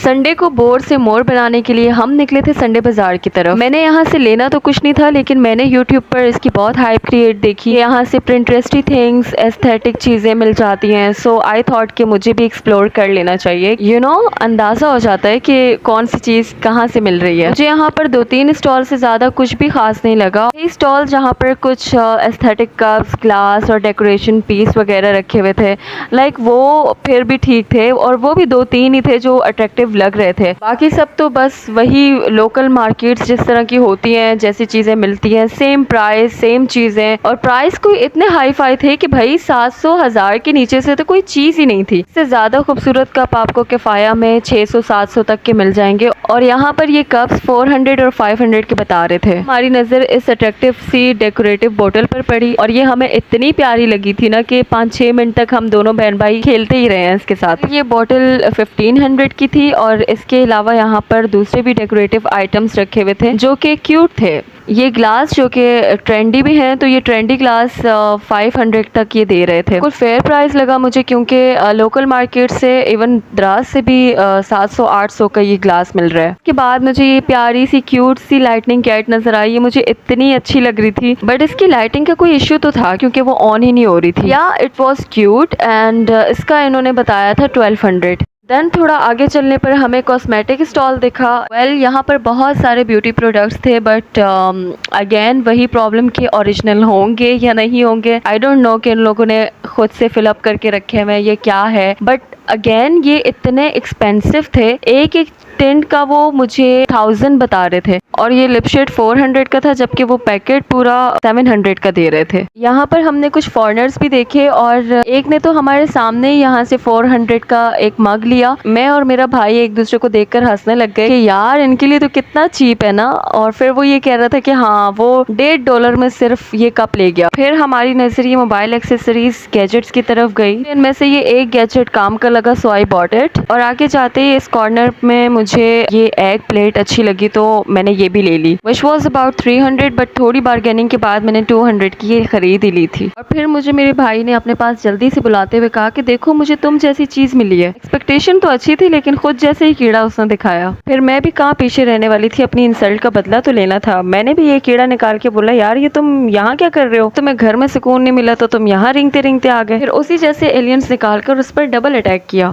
Sunday को bore से मोर बनाने के लिए हम निकले थे संडे बाजार की तरफ। मैंने यहाँ से लेना तो कुछ नहीं था, लेकिन मैंने यूट्यूब पर इसकी बहुत हाइप क्रिएट देखी। यहाँ से प्रिंटरेस्टी थिंग्स, एस्थेटिक चीजें मिल जाती हैं। सो आई थॉट कि मुझे भी एक्सप्लोर कर लेना चाहिए। अंदाजा हो जाता है कि कौन सी चीज कहाँ से मिल रही है। मुझे यहाँ पर 2-3 स्टॉल से ज्यादा कुछ भी खास नहीं लगा। ये स्टॉल जहाँ पर कुछ एस्थेटिक कप्स, ग्लास और डेकोरेशन पीस वगैरह रखे हुए थे, लाइक वो फिर भी ठीक थे, और वो भी 2-3 ही थे जो अट्रैक्टिव लग रहे थे। बाकी सब तो बस वही लोकल मार्केट्स जिस तरह की होती हैं, जैसी चीजें मिलती हैं, सेम प्राइस, सेम चीजें, और प्राइस कोई इतने हाई फाई थे कि भाई 700-1000 के नीचे से तो कोई चीज ही नहीं थी। इससे ज्यादा खूबसूरत कप आपको किफाया में 600-700 तक के मिल जाएंगे, और यहाँ पर ये कप्स 400 और 500 के बता रहे थे। हमारी नजर इस अट्रैक्टिव सी डेकोरेटिव बोतल पर पड़ी, और ये हमें इतनी प्यारी लगी थी ना कि 5-6 मिनट तक हम दोनों बहन भाई खेलते ही रहे हैं इसके साथ। ये बोतल 1500 की थी, और इसके अलावा यहाँ पर दूसरे भी डेकोरेटिव आइटम्स रखे हुए थे जो कि क्यूट थे। ये ग्लास जो कि ट्रेंडी भी हैं, तो ये ट्रेंडी ग्लास 500 तक ये दे रहे थे। कुछ फेयर प्राइस लगा मुझे, क्योंकि लोकल मार्केट से, इवन द्रास से भी 700-800 का ये ग्लास मिल रहा है। उसके बाद मुझे ये प्यारी सी क्यूट सी लाइटनिंग कैट नजर आई। ये मुझे इतनी अच्छी लग रही थी, बट इसकी लाइटिंग का कोई इश्यू तो था क्योंकि वो ऑन ही नहीं हो रही थी। या इट वॉज क्यूट, एंड इसका इन्होंने बताया था 1200। देन थोड़ा आगे चलने पर हमें कॉस्मेटिक स्टॉल दिखा। यहाँ पर बहुत सारे ब्यूटी प्रोडक्ट्स थे, बट अगेन वही प्रॉब्लम कि ओरिजिनल होंगे या नहीं होंगे। आई डोंट नो कि इन लोगों ने खुद से फिलअप करके रखे हुए ये क्या है, बट अगेन ये इतने एक्सपेंसिव थे। एक एक टिंट का वो मुझे 1000 बता रहे थे, और ये लिपशेड 400 का था, जबकि वो पैकेट पूरा 700 का दे रहे थे। यहाँ पर हमने कुछ फॉरेनर्स भी देखे, और एक ने तो हमारे सामने ही यहाँ से 400 का एक मग लिया। मैं और मेरा भाई एक दूसरे को देखकर हंसने लग गए कि यार इनके लिए तो कितना चीप है ना। और फिर वो ये कह रहा था कि हाँ, वो $1.5 में सिर्फ ये कप ले गया। फिर हमारी नजर ये मोबाइल एक्सेसरीज, गैजेट्स की तरफ गई। इनमें से ये एक गैजेट काम का लगा, सो आई बॉट इट। और आगे जाते ही इस कॉर्नर में मुझे ये एग प्लेट अच्छी लगी, तो मैंने ये भी ले ली, विच वॉज अबाउट 300, बट थोड़ी बार्गेनिंग के बाद मैंने 200 की ये खरीद ही ली थी। और फिर मुझे मेरे भाई ने अपने पास जल्दी से बुलाते हुए कहा कि देखो, मुझे तुम जैसी चीज मिली है। एक्सपेक्टेशन तो अच्छी थी, लेकिन खुद जैसे ही कीड़ा उसने दिखाया। फिर मैं भी कहाँ पीछे रहने वाली थी, अपनी इंसल्ट का बदला तो लेना था। मैंने भी ये कीड़ा निकाल के बोला, यार ये तुम यहाँ क्या कर रहे हो? तुम्हें घर में सुकून नहीं मिला तो तुम यहाँ रिंगते रिंगते आ गए। फिर उसी जैसे एलियंस निकाल कर उस पर डबल अटैक किया।